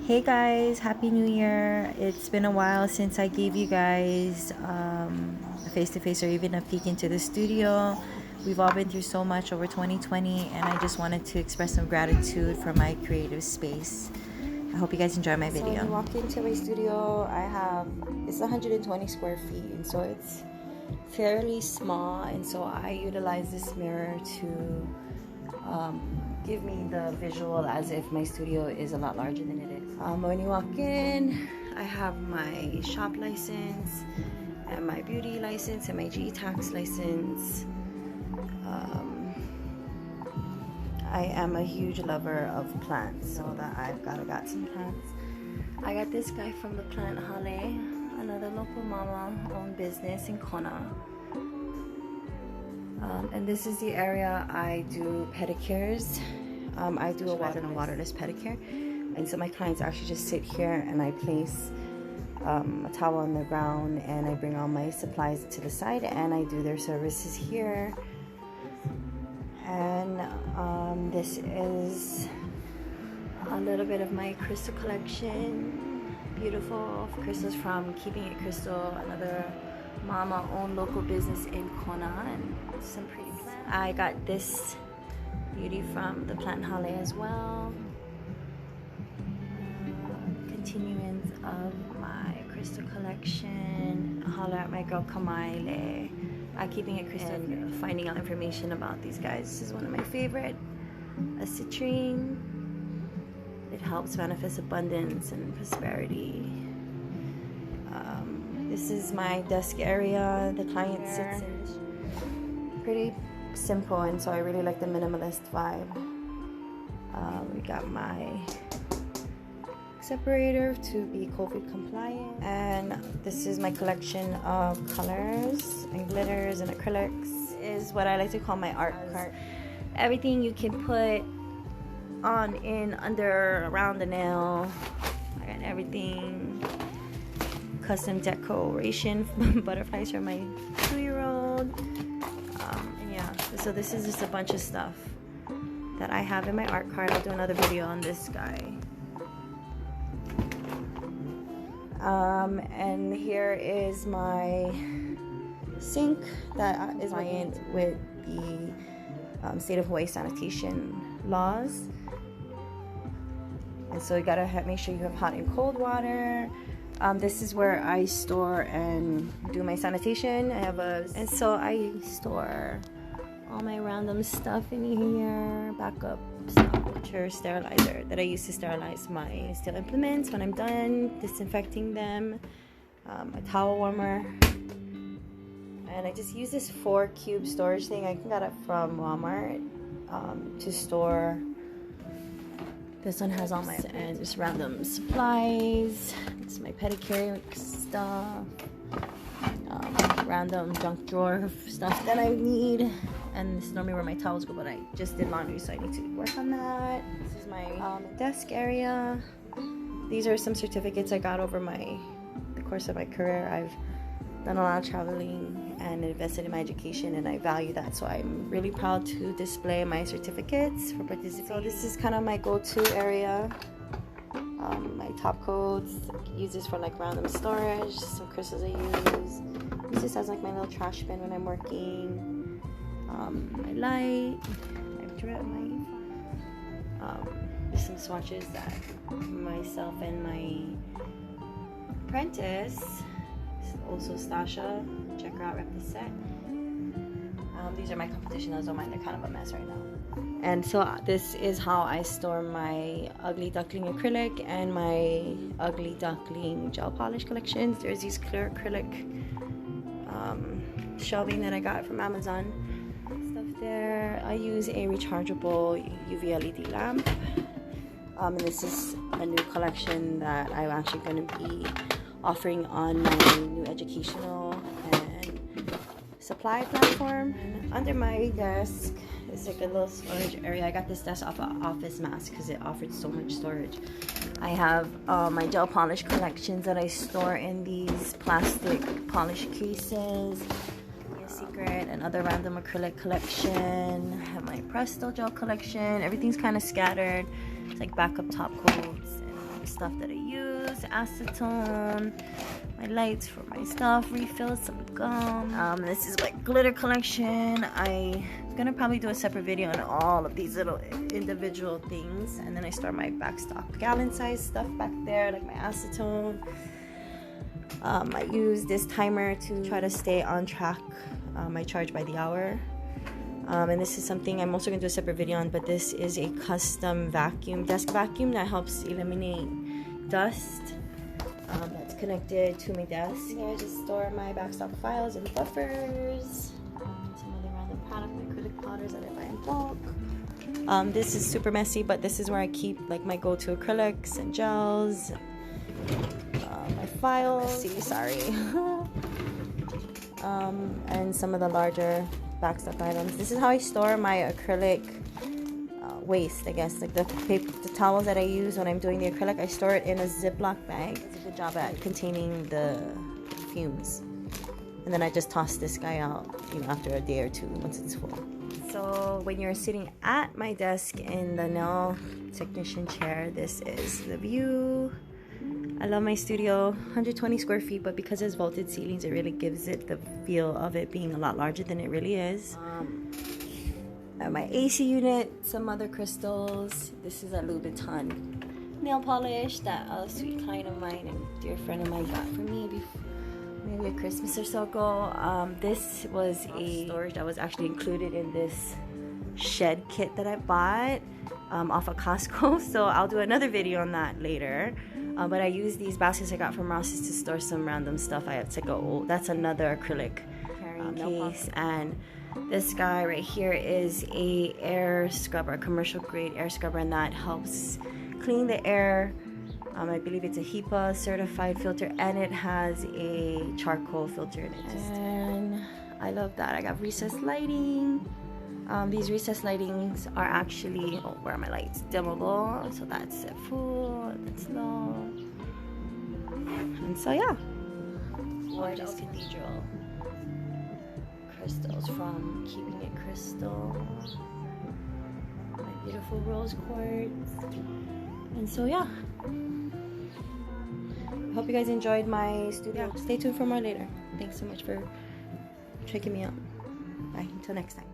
Hey guys, Happy New Year. It's been a while since I gave you guys a face-to-face or even a peek into the studio. We've all been through so much over 2020 and I just wanted to express some gratitude for my creative space. I hope you guys enjoy my video. So when you walk into my studio, it's 120 square feet, and so it's fairly small, and so I utilize this mirror to give me the visual as if my studio is a lot larger than it is. When you walk in, I have my shop license and my beauty license and my G-Tax license. I am a huge lover of plants, so that I've got some plants. I got this guy from the Plant Hale, another local mama owned business in Kona. And this is the area I do pedicures. I do a waterless pedicure, and so my clients actually just sit here and I place a towel on the ground and I bring all my supplies to the side and I do their services here. And this is a little bit of my crystal collection. Beautiful crystals from Keeping It Crystal, another mama owned local business in Kona, and some pretty plants. I got this beauty from the Plant Hale as well. Continuance of my crystal collection. Holler at my girl Kamaile at Keeping It Crystal and finding out information about these guys. This is one of my favorite. A citrine. It helps manifest abundance and prosperity. This is my desk area. The client sits in. Pretty simple, and so I really like the minimalist vibe. We got my separator to be COVID compliant, and this is my collection of colors and glitters and acrylics. This is what I like to call my art cart. Everything you can put on, in, under, around the nail. I got everything. Custom decoration butterflies for my 2-year-old. And yeah, so this is just a bunch of stuff that I have in my art cart. I'll do another video on this guy. And here is my sink that is aligned with the state of Hawaii sanitation laws. And so you gotta make sure you have hot and cold water. This is where I store and do my sanitation. And so I store all my random stuff in here, backup stuff, sterilizer that I use to sterilize my steel implements when I'm done disinfecting them, a towel warmer, and I just use this 4-cube storage thing. I got it from Walmart to store. This one has all my and just random supplies. This is my pedicure stuff, random junk drawer of stuff that I need. And this is normally where my towels go, but I just did laundry, so I need to work on that. This is my desk area. These are some certificates I got over the course of my career. I've done a lot of traveling and invested in my education, and I value that, so I'm really proud to display my certificates for participating. So this is kind of my go-to area. My top coats, I use this for like random storage, some crystals I use. This just has like my little trash bin when I'm working. My light, my drip, there's some swatches that myself and my apprentice, also Stasha, check her out, rep the set. These are my competition, those don't mind, they're kind of a mess right now. And so this is how I store my Ugly Duckling acrylic and my Ugly Duckling gel polish collections. There's these clear acrylic shelving that I got from Amazon. Stuff there. I use a rechargeable UV LED lamp. And this is a new collection that I'm actually going to be offering on my new educational and supply platform. And under my desk is like a little storage area. I got this desk off of Office Mask because it offered so much storage. I have my gel polish collections that I store in these plastic polish cases. Secret and other random acrylic collection. I have my Presto gel collection. Everything's kind of scattered. It's like backup top coats and stuff that I use: acetone, my lights for my stuff, refills, some gum. This is my glitter collection. I'm gonna probably do a separate video on all of these little individual things, and then I store my backstock gallon size stuff back there, like my acetone. I use this timer to try to stay on track. I charge by the hour. And this is something I'm also going to do a separate video on, but this is a custom desk vacuum that helps eliminate dust. That's connected to my desk. Here I just store my backstock files and buffers. Some other random product, my acrylic powders that I buy in bulk. This is super messy, but this is where I keep like my go-to acrylics and gels. My files. Sorry. And some of the larger backstock items. This is how I store my acrylic waste, I guess, like the paper, the towels that I use when I'm doing the acrylic. I store it in a Ziploc bag. It's a good job at containing the fumes. And then I just toss this guy out, you know, after a day or two once it's full. So when you're sitting at my desk in the nail technician chair, this is the view. I love my studio, 120 square feet, but because there's vaulted ceilings, it really gives it the feel of it being a lot larger than it really is. I have my AC unit, some other crystals. This is a Louboutin nail polish that a sweet client of mine and dear friend of mine got for me before, maybe a Christmas or so ago. This was a storage that was actually included in this shed kit that I bought off of Costco. So I'll do another video on that later. But I use these baskets I got from Ross's to store some random stuff. I have to go. That's another acrylic carrying case. And this guy right here is a air scrubber, a commercial grade air scrubber, and that helps clean the air. I believe it's a HEPA certified filter, and it has a charcoal filter in it. And I love that. I got recessed lighting. These recessed lightings are actually, oh, where are my lights? Dimmable, so that's set full, that's low. And so yeah, gorgeous cathedral crystals from Keeping It Crystal. My beautiful rose quartz. And so yeah, hope you guys enjoyed my studio. Stay tuned for more later. Thanks so much for checking me out. Bye, until next time.